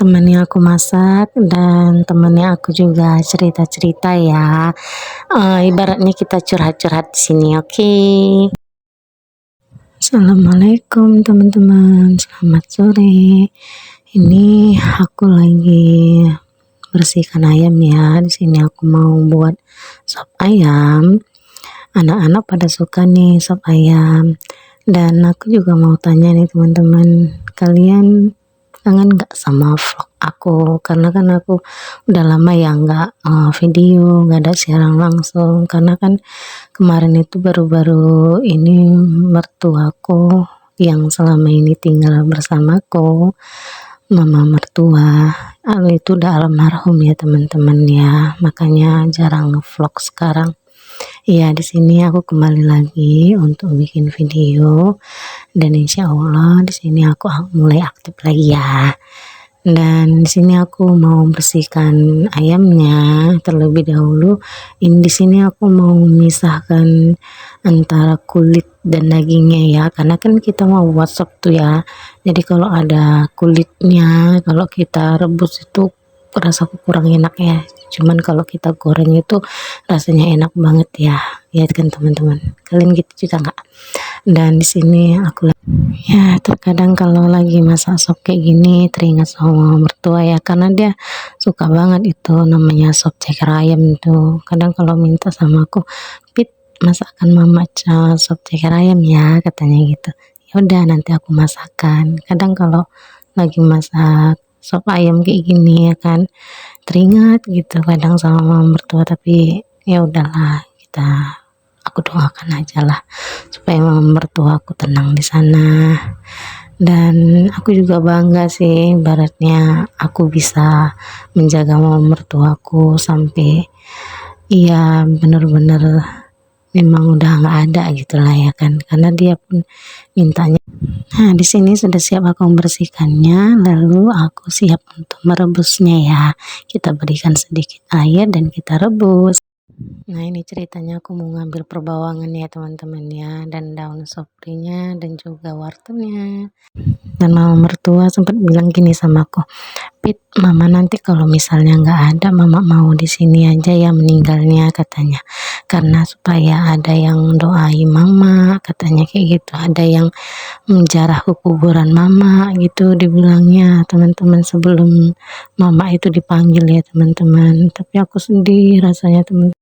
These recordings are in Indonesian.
temennya aku masak dan temennya aku juga cerita-cerita ya. Ibaratnya kita curhat-curhat di sini, oke? Assalamualaikum teman-teman, selamat sore. Ini aku lagi bersihkan ayam ya. Di sini aku mau buat sop ayam. Anak-anak pada suka nih sop ayam. Dan aku juga mau tanya nih teman-teman, kalian kangen nggak sama vlog aku? Karena kan aku udah lama ya nggak video, nggak ada siaran langsung. Karena kan kemarin itu baru-baru ini mertuaku yang selama ini tinggal bersamaku, mama mertua, itu udah almarhum ya teman-teman ya. Makanya jarang vlog sekarang. Iya, di sini aku kembali lagi untuk bikin video dan insya Allah di sini aku mulai aktif lagi ya. Dan di sini aku mau bersihkan ayamnya terlebih dahulu. Di sini aku mau memisahkan antara kulit dan dagingnya ya, karena kan kita mau buat sop tuh ya. Jadi kalau ada kulitnya, kalau kita rebus itu rasaku kurang enak ya. Cuman kalau kita goreng itu rasanya enak banget ya. Ya kan teman-teman. Kalian gitu juga nggak? Dan di sini aku ya terkadang kalau lagi masak sop kayak gini teringat sama mertua ya, karena dia suka banget itu namanya sop ceker ayam tuh. Kadang kalau minta sama aku, Pit, masakan mama sop ceker ayam ya, katanya gitu. Ya udah nanti aku masakan. Kadang kalau lagi masak sop ayam kayak gini ya kan teringat gitu kadang sama mama mertua, tapi ya udahlah, aku doakan aja lah supaya mama mertua aku tenang di sana. Dan aku juga bangga sih, baratnya aku bisa menjaga mama mertuaku sampai iya bener-bener memang udah nggak ada gitulah ya kan, karena dia pun mintanya. Nah, di sini sudah siap aku membersihkannya, lalu aku siap untuk merebusnya ya. Kita berikan sedikit air dan kita rebus. Nah, ini ceritanya aku mau ngambil perbawangan ya teman-teman ya, dan daun soprinya dan juga wortelnya. Dan mama mertua sempat bilang gini sama aku, Pit, mama nanti kalau misalnya nggak ada, mama mau di sini aja ya meninggalnya, katanya. Karena supaya ada yang doain mama, katanya kayak gitu. Ada yang menjarah ke kuburan mama gitu dibilangnya teman-teman, sebelum mama itu dipanggil ya teman-teman. Tapi aku sedih rasanya teman.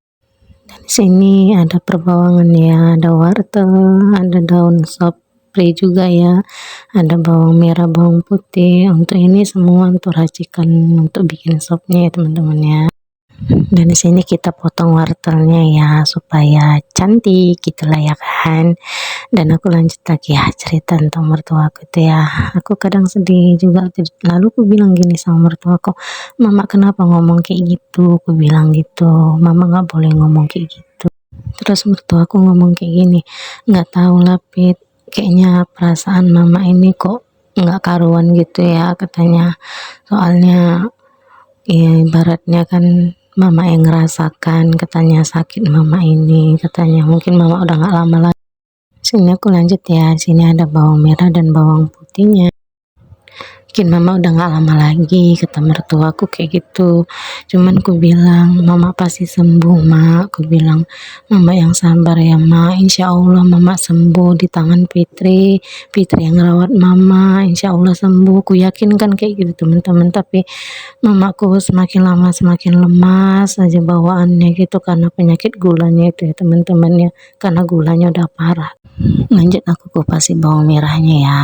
Dan di sini ada perbawangan ya, ada wortel, ada daun sopri juga ya, ada bawang merah, bawang putih. Untuk ini semua untuk racikan untuk bikin sopnya ya teman-teman ya. Dan di sini kita potong wortelnya ya supaya cantik gitulah ya kan. Dan aku lanjut lagi ya cerita tentang mertuaku itu ya. Aku kadang sedih juga, lalu aku bilang gini sama mertuaku, mama kenapa ngomong kayak gitu, aku bilang gitu, mama nggak boleh ngomong kayak gitu. Terus mertuaku ngomong kayak gini, nggak tahu lah Pit, kayaknya perasaan mama ini kok nggak karuan gitu ya, katanya. Soalnya ya ibaratnya kan mama yang ngerasakan, katanya sakit mama ini, katanya mungkin mama udah nggak lama lagi. Sini aku lanjut ya, sini ada bawang merah dan bawang putihnya. Mungkin mama udah nggak lama lagi, kata mertuaku kayak gitu. Cuman ku bilang, mama pasti sembuh mak, aku bilang, mama yang sabar ya mak, insya Allah mama sembuh di tangan Fitri, Fitri yang ngerawat mama, insya Allah sembuh, ku yakin kan kayak gitu teman-teman. Tapi mamaku semakin lama semakin lemas aja bawaannya gitu, karena penyakit gulanya itu ya teman-teman ya, karena gulanya udah parah. Lanjut aku kupasin bawang merahnya ya.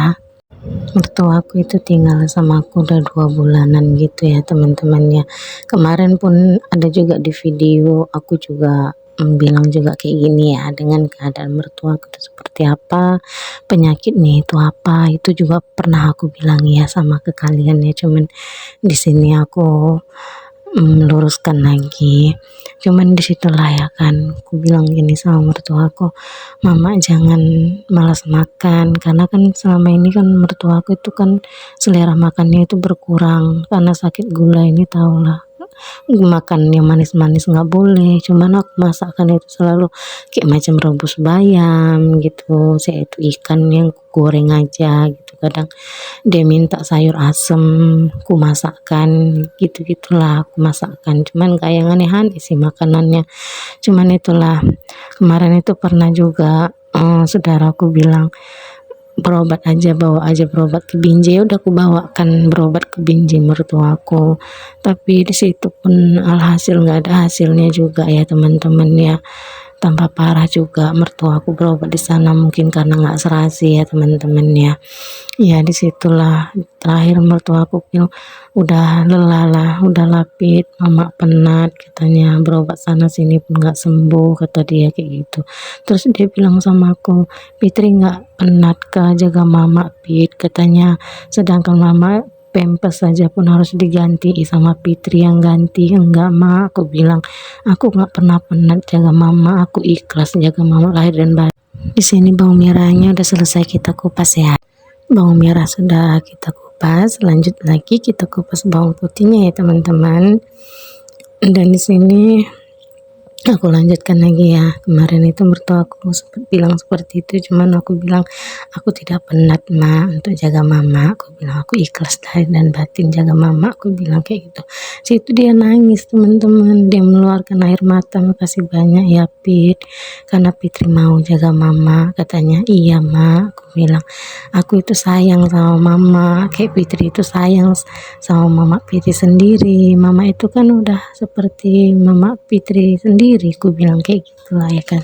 Mertuaku itu tinggal sama aku udah 2 bulanan gitu ya teman-teman ya. Kemarin pun ada juga di video aku juga bilang juga kayak gini ya, dengan keadaan mertuaku itu seperti apa, penyakitnya itu apa, itu juga pernah aku bilang ya sama ke kalian ya. Cuman di sini aku meluruskan lagi. Cuman disitulah ya kan aku bilang gini sama mertuaku, mama jangan malas makan, karena kan selama ini kan mertuaku itu kan selera makannya itu berkurang karena sakit gula ini, tahulah makan yang manis-manis nggak boleh. Cuman aku masakan itu selalu kayak macam rebus bayam gitu, saya itu ikan yang goreng aja gitu kadang dia minta sayur asem ku masakkan, gitu-gitulah aku masakkan, cuman gak yang aneh-aneh sih makanannya. Cuman itulah, kemarin itu pernah juga saudaraku bilang berobat aja, bawa aja berobat ke Binjai, udah aku bawakan berobat ke Binjai mertuaku, tapi di situ pun alhasil nggak ada hasilnya juga ya teman-teman ya, tambah parah juga mertuaku berobat di sana, mungkin karena nggak serasi ya teman-teman ya. Ya disitulah terakhir mertuaku bilang udah lelah lah, udah lapit, mama penat katanya, berobat sana sini pun nggak sembuh kata dia kayak gitu. Terus dia bilang sama aku, Fitri nggak penat kah jaga mama Pit katanya, sedangkan mama Pampers saja pun harus diganti sama Fitri yang ganti. Enggak mak, aku bilang aku nggak pernah penat jaga mama, aku ikhlas jaga mama lahir dan batin. Di sini bawang merahnya udah selesai kita kupas ya. Bawang merah sudah kita kupas, lanjut lagi kita kupas bawang putihnya ya teman-teman. Dan di sini aku lanjutkan lagi ya, kemarin itu mertua aku sempat bilang seperti itu, cuman aku bilang aku tidak penat ma untuk jaga mama, aku bilang aku ikhlas lahir dan batin jaga mama, aku bilang kayak gitu. Situ dia nangis teman-teman, dia mengeluarkan air mata, makasih banyak ya Pit karena Fitri mau jaga mama, katanya iya ma, aku bilang aku itu sayang sama mama kayak Fitri itu sayang sama mama Fitri sendiri, mama itu kan udah seperti mama Fitri sendiri, aku bilang kayak gitulah ya kan.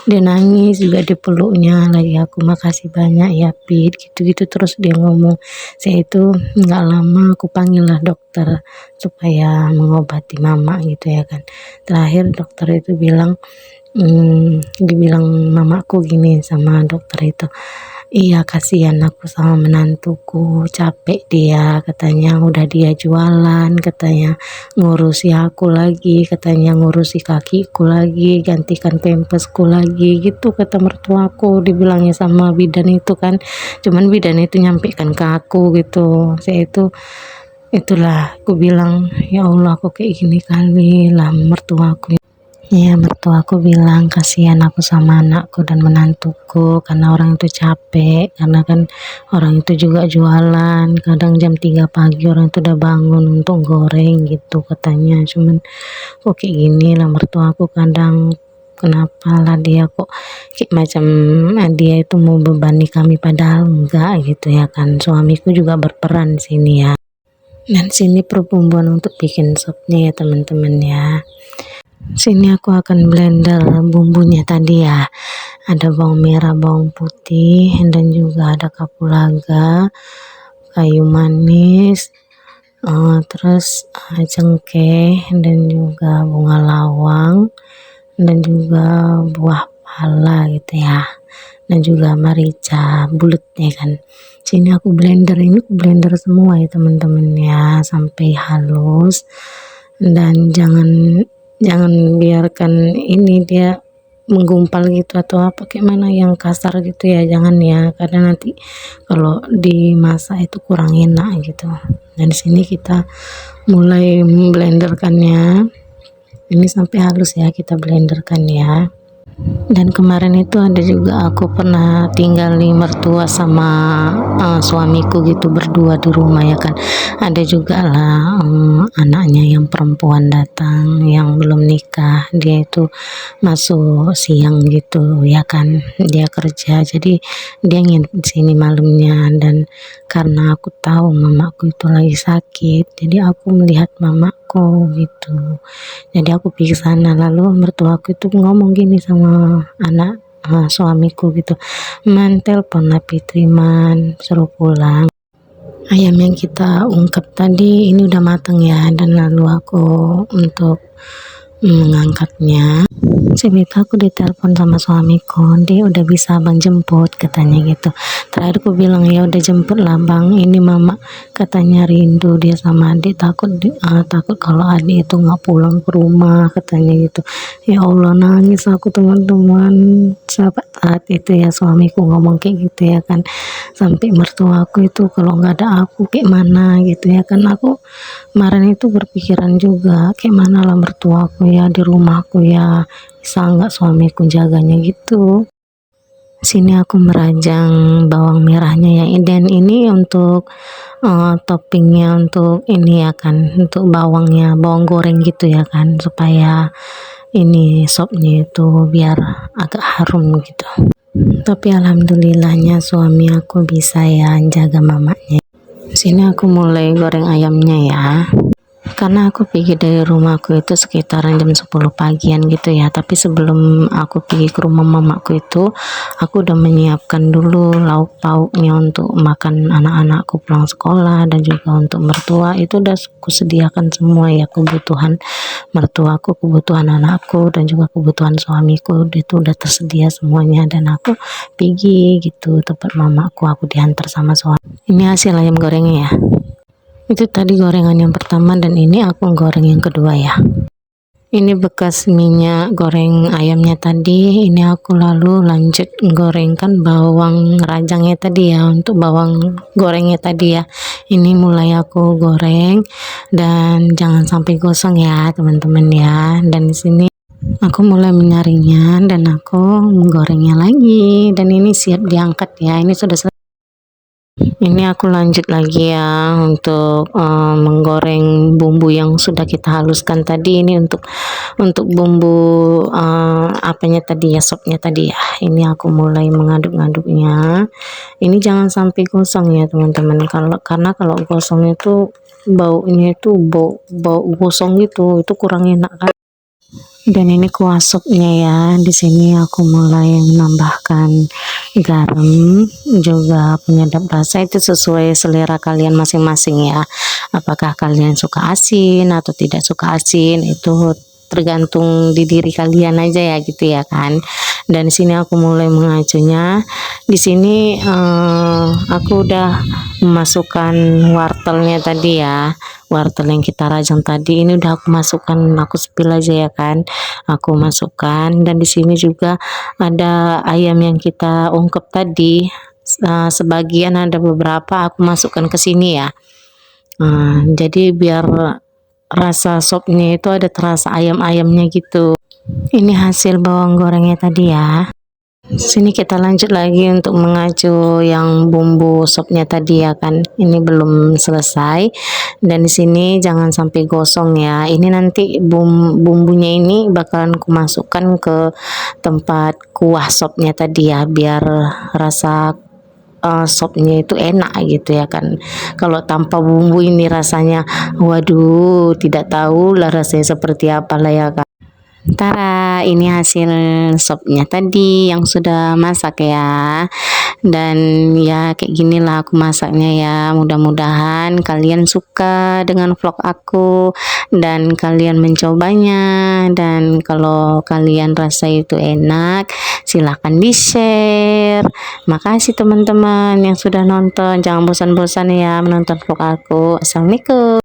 Dia nangis juga dipeluknya lagi, aku makasih banyak ya Pit, gitu-gitu terus dia ngomong. Saya itu nggak lama aku panggil lah dokter supaya mengobati mama gitu ya kan. Terakhir dokter itu bilang dibilang mamaku gini sama dokter itu, iya kasihan aku sama menantuku, capek dia katanya, udah dia jualan katanya, ngurusi aku lagi katanya, ngurusi kakiku lagi, gantikan pampasku lagi gitu kata mertuaku, dibilangnya sama bidan itu kan. Cuman bidan itu nyampaikan ke aku gitu. Saya itu itulah aku bilang ya Allah aku kayak gini kali lah mertuaku. Iya, mertuaku bilang kasihan aku sama anakku dan menantuku karena orang itu capek, karena kan orang itu juga jualan, kadang jam 3 pagi orang itu udah bangun untuk goreng gitu katanya. Cuman kok kayak gini lah mertuaku kadang, kenapa lah dia kok kayak macam dia itu mau bebani kami padahal enggak gitu ya kan. Suamiku juga berperan sini ya. Dan sini perbumbuan untuk bikin sopnya ya teman-teman ya. Sini aku akan blender bumbunya tadi ya. Ada bawang merah, bawang putih, dan juga ada kapulaga, kayu manis, terus cengkeh, dan juga bunga lawang, dan juga buah pala gitu ya. Dan juga merica bulat ya kan. Sini aku blender, ini aku blender semua ya teman-teman ya sampai halus. Dan jangan biarkan ini dia menggumpal gitu atau apa kayak mana yang kasar gitu ya, jangan ya, karena nanti kalau dimasak itu kurang enak gitu. Dan di sini kita mulai memblenderkannya, ini sampai halus ya kita blenderkan ya. Dan kemarin itu ada juga aku pernah tinggal di mertua sama suamiku gitu berdua di rumah ya kan. Ada juga lah anaknya yang perempuan datang yang belum nikah, dia itu masuk siang gitu ya kan, dia kerja jadi dia nginep di sini malamnya. Dan karena aku tahu mamaku itu lagi sakit, jadi aku melihat mamaku gitu, jadi aku pergi ke sana. Lalu mertuaku itu ngomong gini sama anak suamiku gitu, man telepon Fitri man, suruh pulang, ayam yang kita ungkep tadi ini udah matang ya. Dan lalu aku untuk mengangkatnya, cerita aku ditelepon sama suamiku, dia udah bisa abang jemput katanya gitu. Terakhir aku bilang ya udah jemput lah bang, ini mama katanya rindu dia sama adik, takut kalau adik itu nggak pulang ke rumah katanya gitu. Ya Allah nangis aku teman-teman, saat itu ya suamiku ngomong kayak gitu ya kan, sampai mertuaku itu kalau nggak ada aku kayak mana gitu ya kan. Aku kemarin itu berpikiran juga kayak mana lah mertuaku ya di rumahku ya, bisa nggak suamiku jaganya gitu. Sini aku merajang bawang merahnya ya, dan ini untuk toppingnya untuk ini ya kan, untuk bawangnya, bawang goreng gitu ya kan, supaya ini sopnya itu biar agak harum gitu. Tapi alhamdulillahnya suami aku bisa ya jaga mamanya. Sini aku mulai goreng ayamnya ya. Karena aku pergi dari rumahku itu sekitaran jam 10 pagian gitu ya, tapi sebelum aku pergi ke rumah mamaku itu aku udah menyiapkan dulu lauk pauknya untuk makan anak-anakku pulang sekolah, dan juga untuk mertua itu udah aku sediakan semua ya, kebutuhan mertuaku, kebutuhan anakku, dan juga kebutuhan suamiku itu udah tersedia semuanya. Dan aku pergi gitu tempat mamaku, aku diantar sama suami. Ini hasil ayam gorengnya ya. Itu tadi gorengan yang pertama, dan ini aku goreng yang kedua ya. Ini bekas minyak goreng ayamnya tadi, ini aku lalu lanjut gorengkan bawang rajangnya tadi ya, untuk bawang gorengnya tadi ya. Ini mulai aku goreng, dan jangan sampai gosong ya teman-teman ya. Dan di sini aku mulai menyaringnya, dan aku menggorengnya lagi, dan ini siap diangkat ya. Ini sudah selesai. Ini aku lanjut lagi ya untuk menggoreng bumbu yang sudah kita haluskan tadi. Ini untuk bumbu apanya tadi ya, sopnya tadi ya. Ini aku mulai mengaduk-ngaduknya. Ini jangan sampai gosong ya teman-teman, karena kalau gosong itu baunya itu bau gosong gitu, itu kurang enak kan. Dan ini kuah supnya ya. Di sini aku mulai menambahkan garam, juga penyedap rasa, itu sesuai selera kalian masing-masing ya. Apakah kalian suka asin atau tidak suka asin, itu tergantung di diri kalian aja ya gitu ya kan. Dan di sini aku mulai mengacunya. Di sini aku udah memasukkan wortelnya tadi ya, wortel yang kita rajang tadi. Ini udah aku masukkan, aku spill aja ya kan, aku masukkan. Dan di sini juga ada ayam yang kita ungkep tadi, sebagian, ada beberapa aku masukkan ke sini ya. Jadi biar rasa sopnya itu ada terasa ayam-ayamnya gitu. Ini hasil bawang gorengnya tadi ya. Sini kita lanjut lagi untuk mengacu yang bumbu sopnya tadi ya kan. Ini belum selesai, dan di sini jangan sampai gosong ya. Ini nanti bumbunya ini bakalan kumasukkan ke tempat kuah sopnya tadi ya, biar rasa sopnya itu enak gitu ya kan. Kalau tanpa bumbu ini rasanya waduh, tidak tahu lah rasanya seperti apa lah ya kan. Tara, ini hasil sopnya tadi yang sudah masak ya. Dan ya kayak ginilah aku masaknya ya. Mudah-mudahan kalian suka dengan vlog aku dan kalian mencobanya. Dan kalau kalian rasa itu enak, silahkan di share. Makasih teman-teman yang sudah nonton. Jangan bosan-bosan ya menonton vlog aku. Assalamualaikum.